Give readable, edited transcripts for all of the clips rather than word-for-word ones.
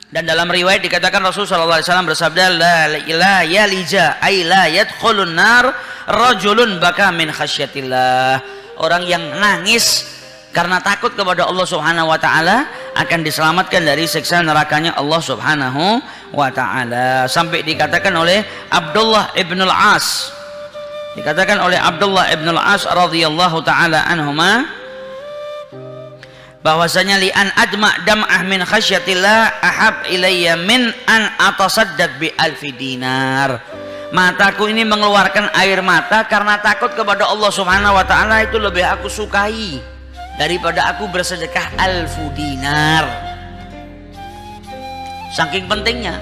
Dan dalam riwayat dikatakan Rasulullah SAW bersabda, la yalija ay la yadkhulun nar rajulun baka min khasyatillah. Orang yang nangis karena takut kepada Allah Subhanahu wa taala akan diselamatkan dari siksa nerakanya Allah Subhanahu wa taala. Sampai dikatakan oleh Abdullah ibn al-As, dikatakan oleh Abdullah ibn al-As radhiyallahu taala anhuma, bahwasanya li an adma dam'ah min khasyatillah ahab ilayya min an atasaddaq bi alfi dinar. Mataku ini mengeluarkan air mata karena takut kepada Allah Subhanahu wa taala itu lebih aku sukai daripada aku bersedekah alfu dinar. Saking pentingnya,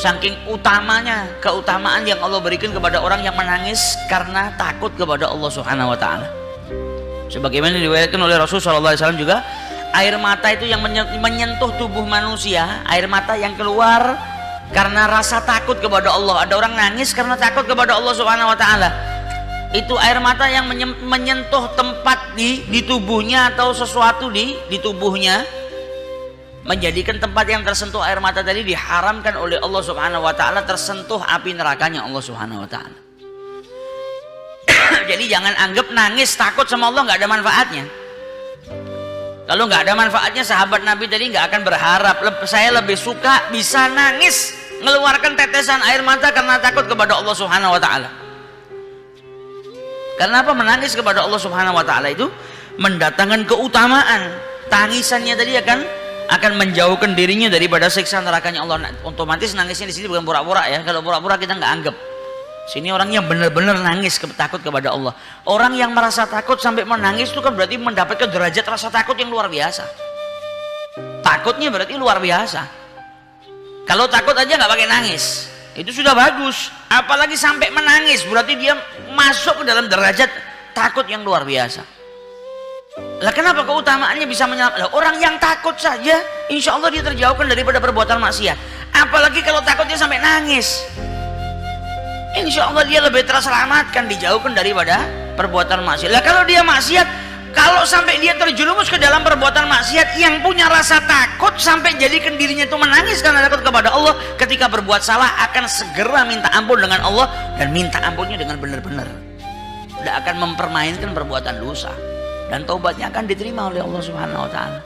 saking utamanya keutamaan yang Allah berikan kepada orang yang menangis karena takut kepada Allah Subhanahu wa taala. Sebagaimana diriwayatkan oleh Rasulullah SAW juga, air mata itu yang menyentuh tubuh manusia, air mata yang keluar karena rasa takut kepada Allah. Ada orang nangis karena takut kepada Allah Subhanahu wa taala. Itu air mata yang menyentuh tempat di tubuhnya atau sesuatu di tubuhnya, menjadikan tempat yang tersentuh air mata tadi diharamkan oleh Allah Subhanahu wa taala tersentuh api nerakanya Allah Subhanahu wa taala. Jadi jangan anggap nangis takut sama Allah nggak ada manfaatnya. Kalau nggak ada manfaatnya, sahabat Nabi tadi nggak akan berharap. Saya lebih suka bisa nangis, mengeluarkan tetesan air mata karena takut kepada Allah Subhanahu wa taala. Karena apa? Menangis kepada Allah Subhanahu wa taala itu mendatangkan keutamaan. Tangisannya tadi akan menjauhkan dirinya daripada siksa nerakanya Allah. Otomatis nangisnya di sini bukan pura-pura ya. Kalau pura-pura kita nggak anggap. Sini orang yang benar-benar nangis takut kepada Allah. Orang yang merasa takut sampai menangis itu kan berarti mendapatkan derajat rasa takut yang luar biasa. Takutnya berarti luar biasa. Kalau takut aja nggak pakai nangis, itu sudah bagus. Apalagi sampai menangis, berarti dia masuk ke dalam derajat takut yang luar biasa. Lah kenapa keutamaannya bisa menyelamatkan? Orang yang takut saja, insya Allah dia terjauhkan daripada perbuatan maksiat. Apalagi kalau takutnya sampai nangis, insya Allah dia lebih terselamatkan, dijauhkan daripada perbuatan maksiat. Lah kalau dia maksiat, kalau sampai dia terjerumus ke dalam perbuatan maksiat, yang punya rasa takut sampai jadikan dirinya itu menangis karena takut kepada Allah, ketika berbuat salah akan segera minta ampun dengan Allah, dan minta ampunnya dengan benar-benar, tidak akan mempermainkan perbuatan dosa, dan taubatnya akan diterima oleh Allah Subhanahu wa taala.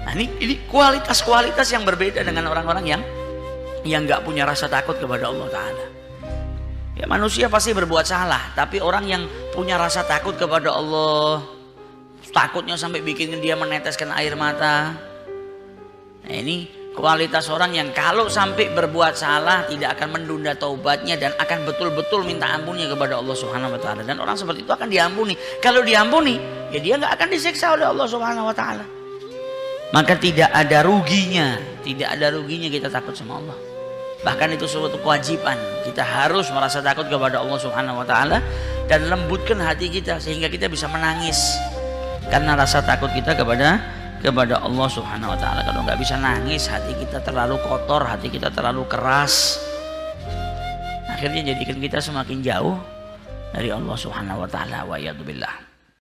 Nah, ini kualitas-kualitas yang berbeda dengan orang-orang yang nggak punya rasa takut kepada Allah Ta'ala. Ya, manusia pasti berbuat salah, tapi orang yang punya rasa takut kepada Allah, takutnya sampai bikin dia meneteskan air mata. Nah, ini kualitas orang yang kalau sampai berbuat salah tidak akan menunda taubatnya dan akan betul-betul minta ampunnya kepada Allah Subhanahu wa taala. Dan orang seperti itu akan diampuni. Kalau diampuni, ya dia nggak akan disiksa oleh Allah Subhanahu wa taala. Maka tidak ada ruginya kita takut sama Allah. Bahkan itu suatu kewajiban, kita harus merasa takut kepada Allah Subhanahu wa taala dan lembutkan hati kita sehingga kita bisa menangis karena rasa takut kita kepada Allah Subhanahu wa taala. Kalau nggak bisa nangis, hati kita terlalu kotor, hati kita terlalu keras, akhirnya jadikan kita semakin jauh dari Allah Subhanahu wa taala. Wa iyadzubillah.